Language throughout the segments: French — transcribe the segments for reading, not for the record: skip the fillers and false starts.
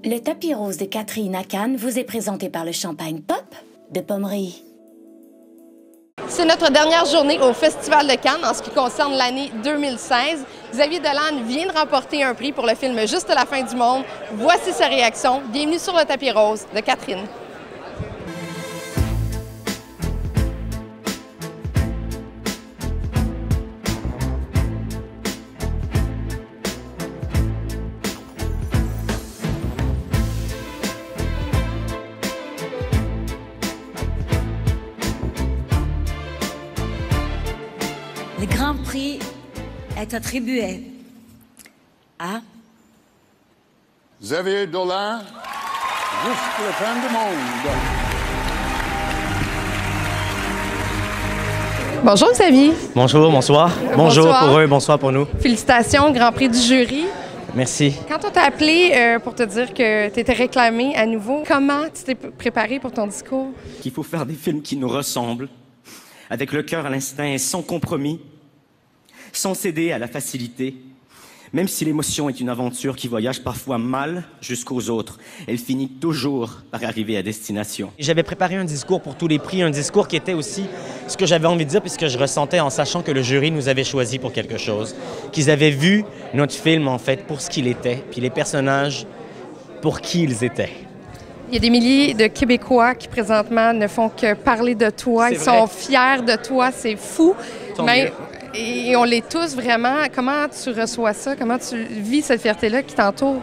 Le tapis rose de Catherine à Cannes vous est présenté par le champagne Pop de Pommery. C'est notre dernière journée au Festival de Cannes en ce qui concerne l'année 2016. Xavier Dolan vient de remporter un prix pour le film Juste la fin du monde. Voici sa réaction. Bienvenue sur le tapis rose de Catherine. Le Grand Prix est attribué à Xavier Dolan, Juste la fin du monde. Bonjour Xavier. Bonjour, bonsoir. Bonjour pour eux, bonsoir pour nous. Félicitations, Grand Prix du jury. Merci. Quand on t'a appelé pour te dire que tu étais réclamé à nouveau, comment tu t'es préparé pour ton discours? Il faut faire des films qui nous ressemblent, avec le cœur à l'instinct et sans compromis, sans céder à la facilité. Même si l'émotion est une aventure qui voyage parfois mal jusqu'aux autres, elle finit toujours par arriver à destination. J'avais préparé un discours pour tous les prix, un discours qui était aussi ce que j'avais envie de dire, puisque je ressentais en sachant que le jury nous avait choisi pour quelque chose, qu'ils avaient vu notre film en fait pour ce qu'il était, puis les personnages pour qui ils étaient. Il y a des milliers de Québécois qui présentement ne font que parler de toi, ils sont fiers de toi, c'est fou. Mais et on l'est tous vraiment. Comment tu reçois ça? Comment tu vis cette fierté-là qui t'entoure?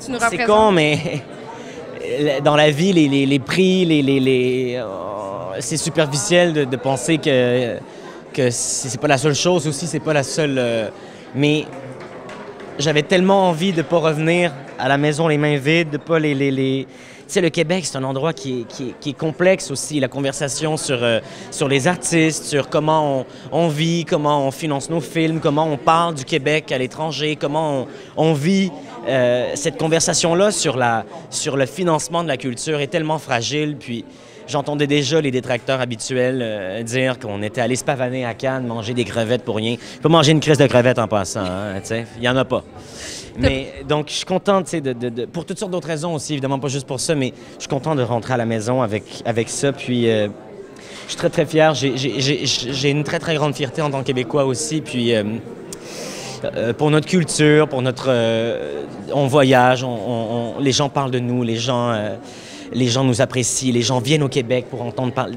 Tu nous représentes. C'est con, mais dans la vie, les prix, c'est superficiel de penser que c'est pas la seule chose aussi, c'est pas la seule... mais j'avais tellement envie de pas revenir à la maison les mains vides, de pas Tu sais, le Québec, c'est un endroit qui est complexe aussi. La conversation sur les artistes, sur comment on vit, comment on finance nos films, comment on parle du Québec à l'étranger, comment on vit cette conversation-là sur le financement de la culture est tellement fragile. Puis j'entendais déjà les détracteurs habituels dire qu'on était allé se pavaner à Cannes, manger des crevettes pour rien. Il faut manger une crise de crevettes en passant, hein, tu sais, il n'y en a pas. Mais donc, je suis content, tu sais, pour toutes sortes d'autres raisons aussi, évidemment pas juste pour ça, mais je suis content de rentrer à la maison avec ça. Puis, je suis très, très fier. J'ai une très, très grande fierté en tant que Québécois aussi. Puis, pour notre culture, pour notre... on voyage, les gens parlent de nous, les gens nous apprécient, les gens viennent au Québec pour entendre parler.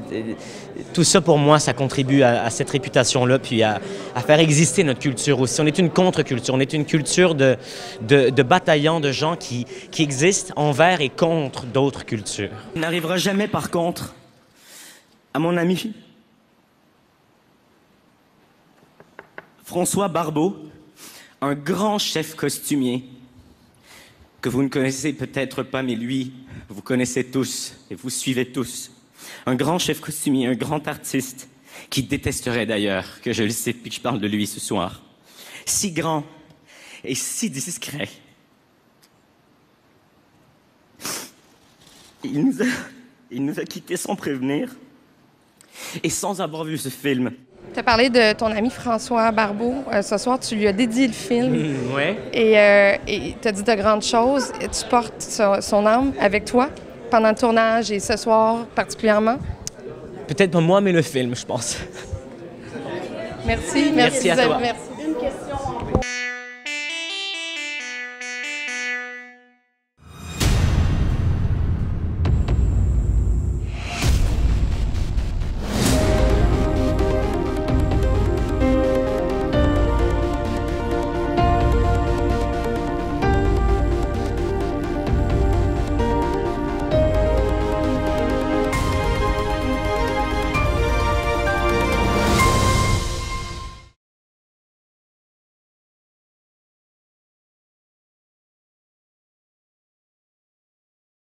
Tout ça, pour moi, ça contribue à cette réputation-là, puis à faire exister notre culture aussi. On est une contre-culture, on est une culture de bataillants, de gens qui existent envers et contre d'autres cultures. Il n'arrivera jamais, par contre, à mon ami François Barbeau, un grand chef costumier, que vous ne connaissez peut-être pas, mais lui, vous connaissez tous et vous suivez tous. Un grand chef costumier, un grand artiste, qui détesterait d'ailleurs que je le cite puis que je parle de lui ce soir. Si grand et si discret. Il nous a quittés sans prévenir et sans avoir vu ce film. Tu as parlé de ton ami François Barbeau. Ce soir, tu lui as dédié le film. Ouais. Et tu as dit de grandes choses. Tu portes son âme avec toi pendant le tournage et ce soir particulièrement. Peut-être pas moi, mais le film, je pense. Merci. Merci à toi. Merci.